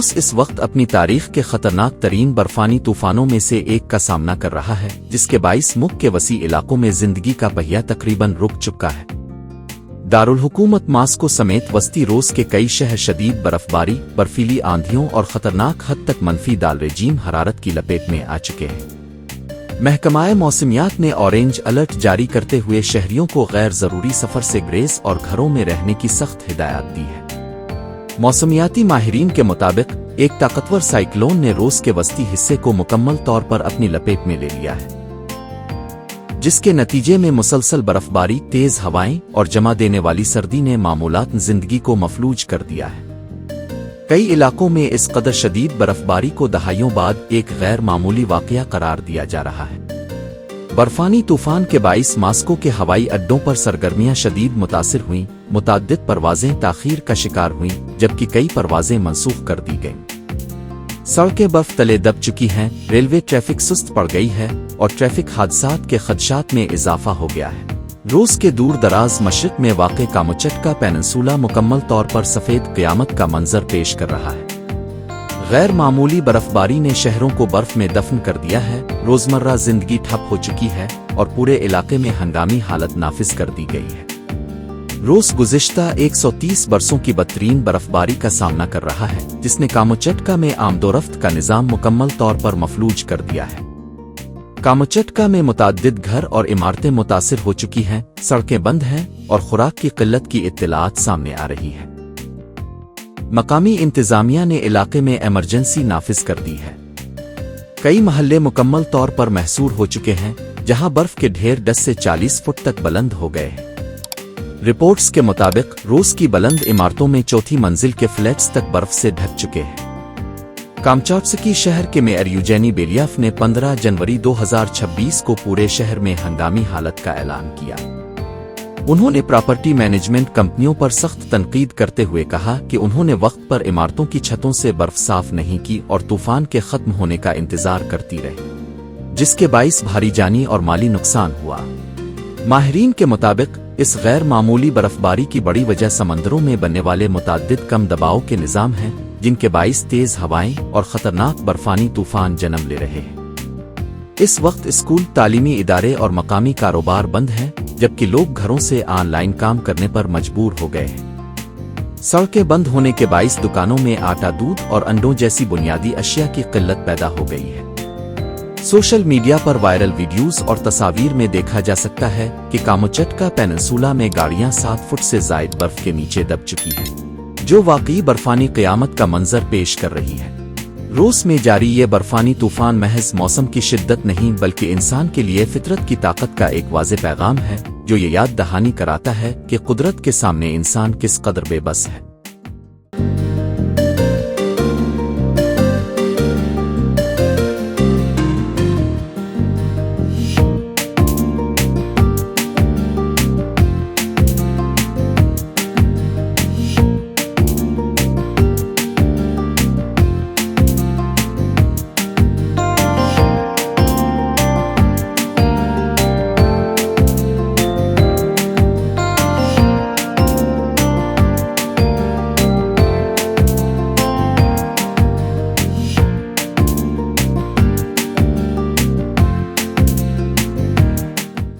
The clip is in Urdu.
روس اس وقت اپنی تاریخ کے خطرناک ترین برفانی طوفانوں میں سے ایک کا سامنا کر رہا ہے، جس کے باعث ملک کے وسیع علاقوں میں زندگی کا پہیہ تقریباً رک چکا ہے۔ دارالحکومت ماسکو سمیت وسطی روس کے کئی شہر شدید برفباری، برفیلی آندھیوں اور خطرناک حد تک منفی رجیم حرارت کی لپیٹ میں آ چکے ہیں۔ محکمہ موسمیات نے اورنج الرٹ جاری کرتے ہوئے شہریوں کو غیر ضروری سفر سے گریز اور گھروں میں رہنے کی سخت ہدایات دی ہے۔ موسمیاتی ماہرین کے مطابق ایک طاقتور سائیکلون نے روس کے وسطی حصے کو مکمل طور پر اپنی لپیٹ میں لے لیا ہے، جس کے نتیجے میں مسلسل برفباری، تیز ہوائیں اور جمع دینے والی سردی نے معمولات زندگی کو مفلوج کر دیا ہے۔ کئی علاقوں میں اس قدر شدید برفباری کو دہائیوں بعد ایک غیر معمولی واقعہ قرار دیا جا رہا ہے۔ برفانی طوفان کے باعث ماسکو کے ہوائی اڈوں پر سرگرمیاں شدید متاثر ہوئیں، متعدد پروازیں تاخیر کا شکار ہوئیں، جبکہ کئی پروازیں منسوخ کر دی گئیں۔ سڑکیں برف تلے دب چکی ہیں، ریلوے ٹریفک سست پڑ گئی ہے اور ٹریفک حادثات کے خدشات میں اضافہ ہو گیا ہے۔ روس کے دور دراز مشرق میں واقع کامچٹکا پیننسولا مکمل طور پر سفید قیامت کا منظر پیش کر رہا ہے۔ غیر معمولی برفباری نے شہروں کو برف میں دفن کر دیا ہے، روزمرہ زندگی ٹھپ ہو چکی ہے اور پورے علاقے میں ہنگامی حالت نافذ کر دی گئی ہے۔ روس گزشتہ 130 برسوں کی بدترین برفباری کا سامنا کر رہا ہے، جس نے کامچٹکا میں آمد و رفت کا نظام مکمل طور پر مفلوج کر دیا ہے۔ کامچٹکا میں متعدد گھر اور عمارتیں متاثر ہو چکی ہیں، سڑکیں بند ہیں اور خوراک کی قلت کی اطلاعات سامنے آ رہی ہیں۔ مقامی انتظامیہ نے علاقے میں ایمرجنسی نافذ کر دی ہے۔ کئی محلے مکمل طور پر محصور ہو چکے ہیں، جہاں برف کے ڈھیر 10 سے 40 فٹ تک بلند ہو گئے ہیں۔ رپورٹس کے مطابق روس کی بلند عمارتوں میں چوتھی منزل کے فلیٹس تک برف سے ڈھک چکے ہیں۔ کامچاٹسکی شہر کے میئر یوجینی بیلیاف نے 15 جنوری 2026 کو پورے شہر میں ہنگامی حالت کا اعلان کیا۔ انہوں نے پراپرٹی مینجمنٹ کمپنیوں پر سخت تنقید کرتے ہوئے کہا کہ انہوں نے وقت پر عمارتوں کی چھتوں سے برف صاف نہیں کی اور طوفان کے ختم ہونے کا انتظار کرتی رہی، جس کے باعث بھاری جانی اور مالی نقصان ہوا۔ ماہرین کے مطابق اس غیر معمولی برفباری کی بڑی وجہ سمندروں میں بننے والے متعدد کم دباؤ کے نظام ہیں، جن کے باعث تیز ہوائیں اور خطرناک برفانی طوفان جنم لے رہے ہیں۔ اس وقت اسکول، تعلیمی ادارے اور مقامی کاروبار بند ہیں، جبکہ لوگ گھروں سے آن لائن کام کرنے پر مجبور ہو گئے ہیں۔ سڑکیں بند ہونے کے باعث دکانوں میں آٹا، دودھ اور انڈوں جیسی بنیادی اشیاء کی قلت پیدا ہو گئی ہے۔ سوشل میڈیا پر وائرل ویڈیوز اور تصاویر میں دیکھا جا سکتا ہے کہ کامچٹکا پیننسولا میں گاڑیاں 7 فٹ سے زائد برف کے نیچے دب چکی ہیں، جو واقعی برفانی قیامت کا منظر پیش کر رہی ہے۔ روس میں جاری یہ برفانی طوفان محض موسم کی شدت نہیں بلکہ انسان کے لیے فطرت کی طاقت کا ایک واضح پیغام ہے، جو یہ یاد دہانی کراتا ہے کہ قدرت کے سامنے انسان کس قدر بے بس ہے۔